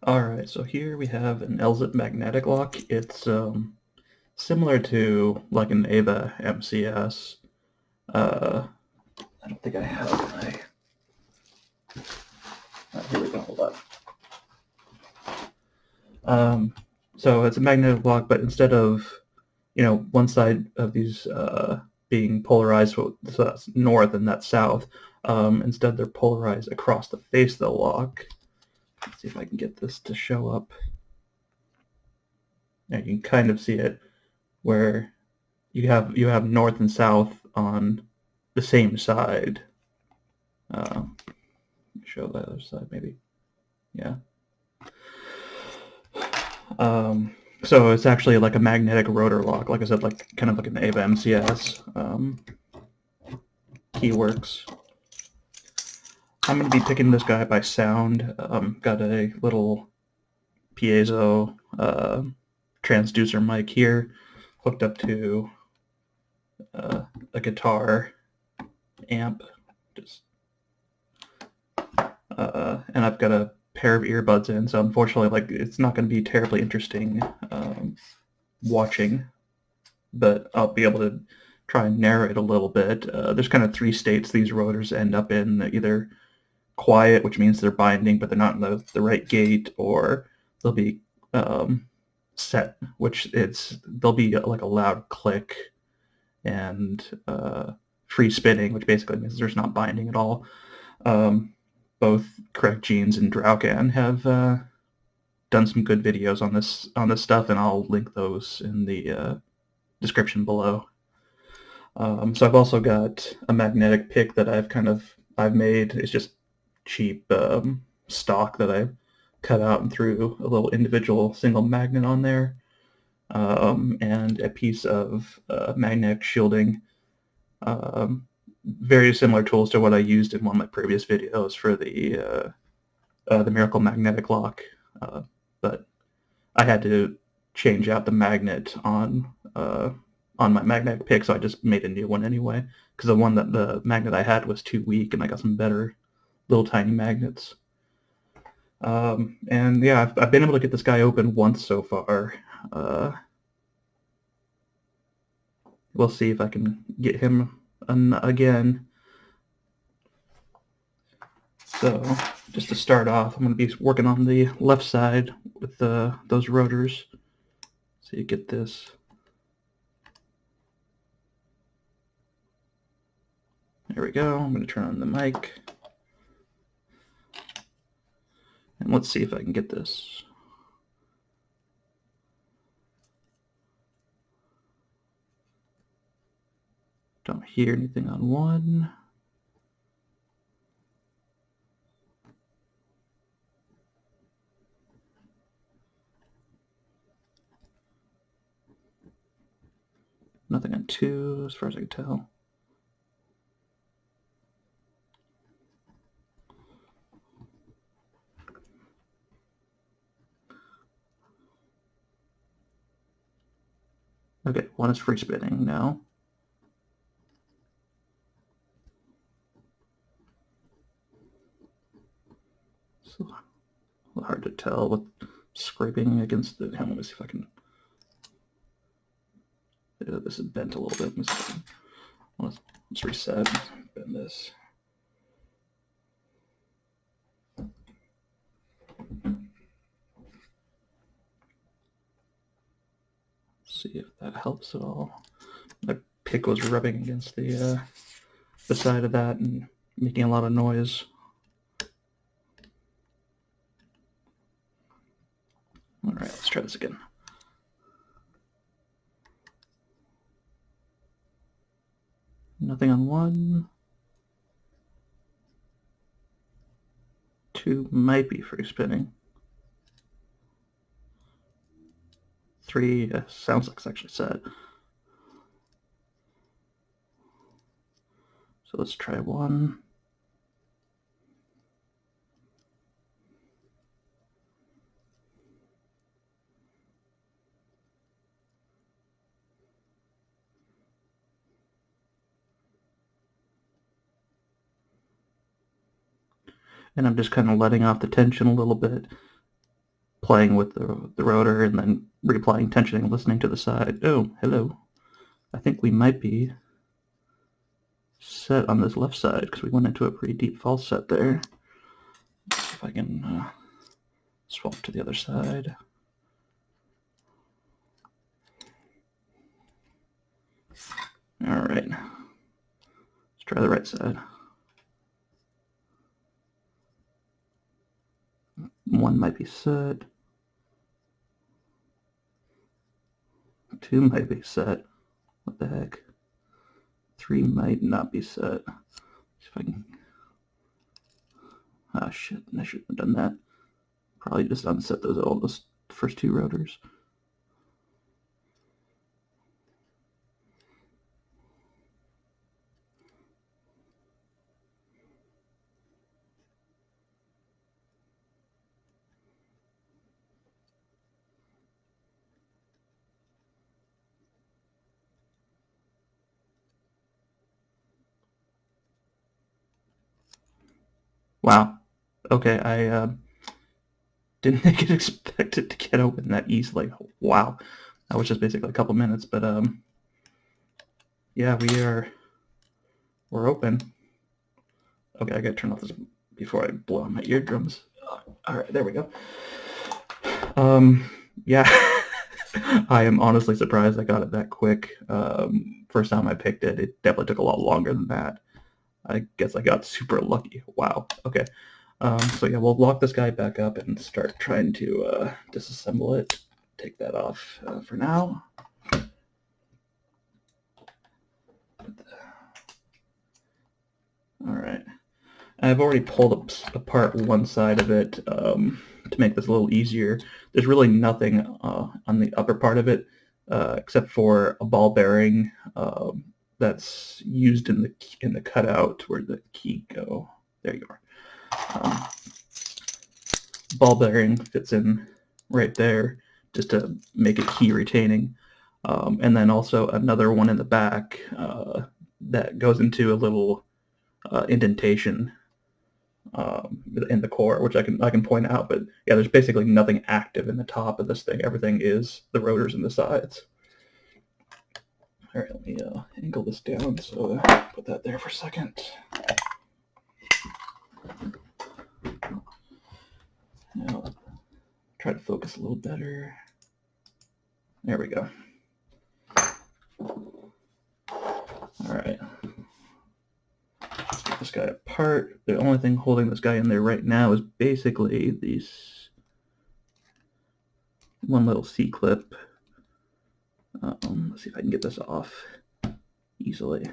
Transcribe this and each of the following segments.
Alright, so here we have an Elzett Magnetic lock. It's similar to like an Ava MCS. I don't think I have my... here we go, hold on. So it's a magnetic lock, but instead of, one side of these being polarized, so that's north and that's south, instead they're polarized across the face of the lock. Let's see if I can get this to show up. Now you can kind of see it where you have north and south on the same side. Show the other side maybe. Yeah. So it's actually like a magnetic rotor lock, like I said, like kind of like an Ava MCS. Key works. I'm going to be picking this guy by sound. Got a little piezo transducer mic here hooked up to a guitar amp, and I've got a pair of earbuds in, so unfortunately, it's not going to be terribly interesting watching, but I'll be able to try and narrate a little bit. There's kind of three states these rotors end up in: they're either quiet, which means they're binding, but they're not in the right gate, or they'll be set, which they'll be like a loud click, and free spinning, which basically means there's not binding at all. Both Correct Genes and Draucan have done some good videos on this stuff, and I'll link those in the description below. So I've also got a magnetic pick that I've made. It's just cheap stock that I cut out and threw a little individual single magnet on there, and a piece of magnetic shielding. Very similar tools to what I used in one of my previous videos for the Miracle Magnetic lock, but I had to change out the magnet on my magnetic pick, so I just made a new one anyway, because the magnet I had was too weak, and I got some better little tiny magnets. And yeah, I've been able to get this guy open once so far. We'll see if I can get him again. So just to start off, I'm going to be working on the left side with those rotors. So you get this. There we go. I'm going to turn on the mic. And let's see if I can get this. Don't hear anything on one. Nothing on two, as far as I can tell. Okay, one is free spinning now. It's a little hard to tell with scraping against the... Let me see if I can... This is bent a little bit. Let's reset. Bend this. See if that helps at all. My pick was rubbing against the side of that and making a lot of noise. All right, let's try this again. Nothing on one. Two might be free spinning. Three sounds like it's actually set. So let's try one. And I'm just kind of letting off the tension a little bit. playing with the rotor and then reapplying tensioning and listening to the side. Oh, hello. I think we might be set on this left side because we went into a pretty deep false set there. Let's see if I can swap to the other side. All right, let's try the right side. 1 might be set. 2 might be set. What the heck? 3 might not be set. See if I can. Ah, shit! I shouldn't have done that. Probably just unset those first 2 rotors. Wow. Okay, I didn't think it expected to get open that easily. Wow. That was just basically a couple minutes, but yeah, we're open. Okay, I gotta turn off this before I blow on my eardrums. All right, there we go. Yeah, I am honestly surprised I got it that quick. First time I picked it, it definitely took a lot longer than that. I guess I got super lucky. Wow. Okay. So yeah, we'll lock this guy back up and start trying to disassemble it. Take that off for now. All right. I've already pulled apart one side of it to make this a little easier. There's really nothing on the upper part of it except for a ball bearing that's used in the cutout where the key go. There you are. Ball bearing fits in right there just to make it key retaining. And then also another one in the back that goes into a little indentation in the core, which I can point out. But yeah, there's basically nothing active in the top of this thing. Everything is the rotors and the sides. All right, let me angle this down. So put that there for a second. Now try to focus a little better. There we go. All right. Let's get this guy apart. The only thing holding this guy in there right now is basically these one little C-clip. Let's see if I can get this off easily.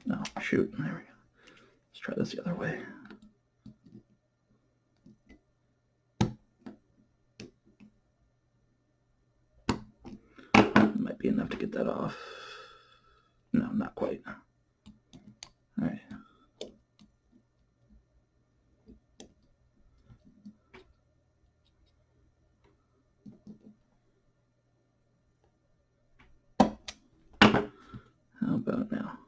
No, shoot. There we go. Let's try this the other way. Might be enough to get that off. No, not quite. All right. How about now?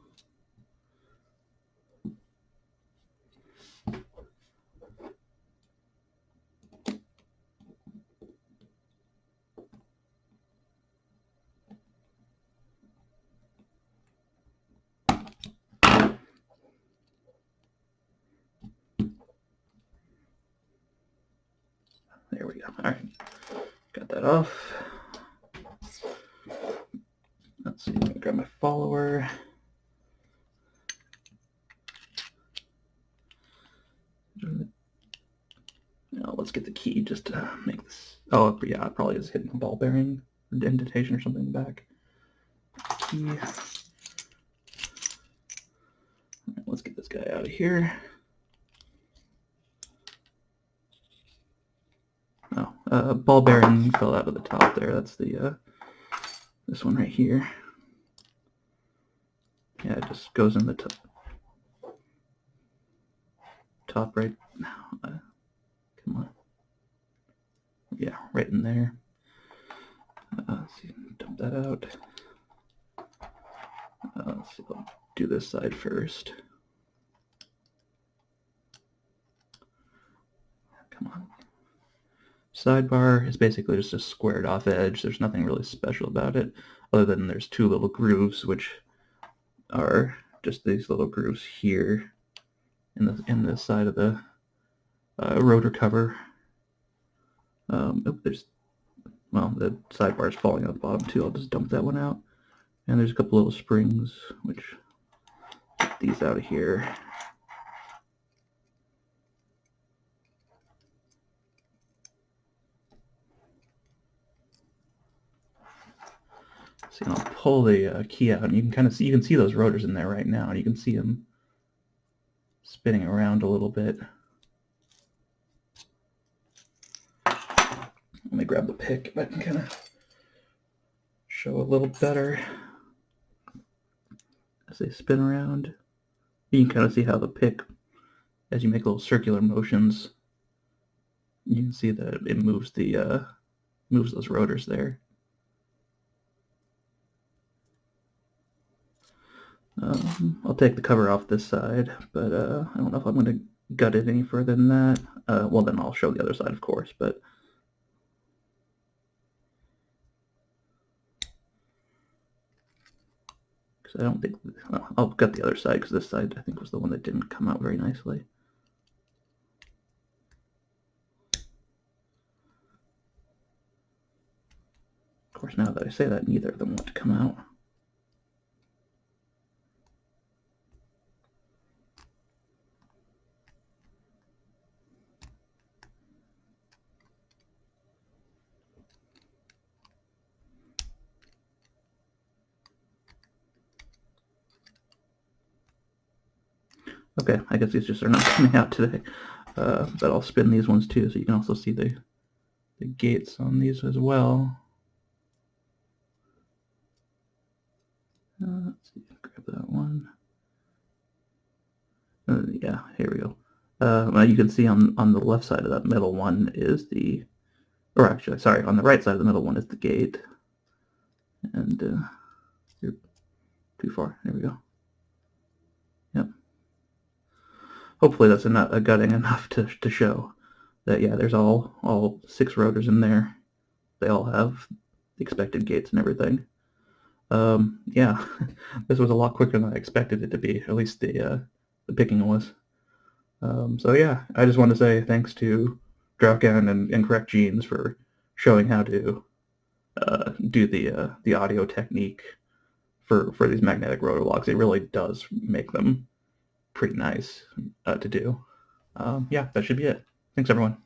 There we go. All right. Got that off. Let's see. I'm going to grab my follower. Now let's get the key just to make this. Oh, yeah, it probably is hitting the ball bearing indentation or something in the back. Key. Right, let's get this guy out of here. Oh, ball bearing fell out of the top there. That's the this one right here. Yeah, it just goes in the top right now. Come on. Yeah, right in there. Let's see, dump that out. Let's see, I'll do this side first. Come on. Sidebar is basically just a squared off edge. There's nothing really special about it, other than there's two little grooves, which are just these little grooves here in the side of the rotor cover. The sidebar is falling out the bottom too. I'll just dump that one out. And there's a couple little springs, which get these out of here. So I'll pull the key out, and you can see those rotors in there right now, and you can see them spinning around a little bit. Let me grab the pick if I can kind of show a little better as they spin around. You can kind of see how the pick, as you make little circular motions, you can see that it moves moves those rotors there. I'll take the cover off this side, but I don't know if I'm going to gut it any further than that. Well, then I'll show the other side, of course, but because I don't think, I'll gut the other side, because this side I think was the one that didn't come out very nicely. Of course, now that I say that, neither of them want to come out. Okay, I guess these just are not coming out today, but I'll spin these ones too, so you can also see the gates on these as well. Let's see, grab that one. Yeah, here we go. You can see on the left side of that middle one is or actually, sorry, on the right side of the middle one is the gate. And you're too far. There we go. Yep. Hopefully that's a gutting enough to show that, yeah, there's all 6 rotors in there. They all have the expected gates and everything. Yeah, this was a lot quicker than I expected it to be. At least the picking was. So yeah, I just want to say thanks to Dropdown and Correct Genes for showing how to do the audio technique for these magnetic rotor logs. It really does make them pretty nice to do. Yeah, that should be it. Thanks, everyone.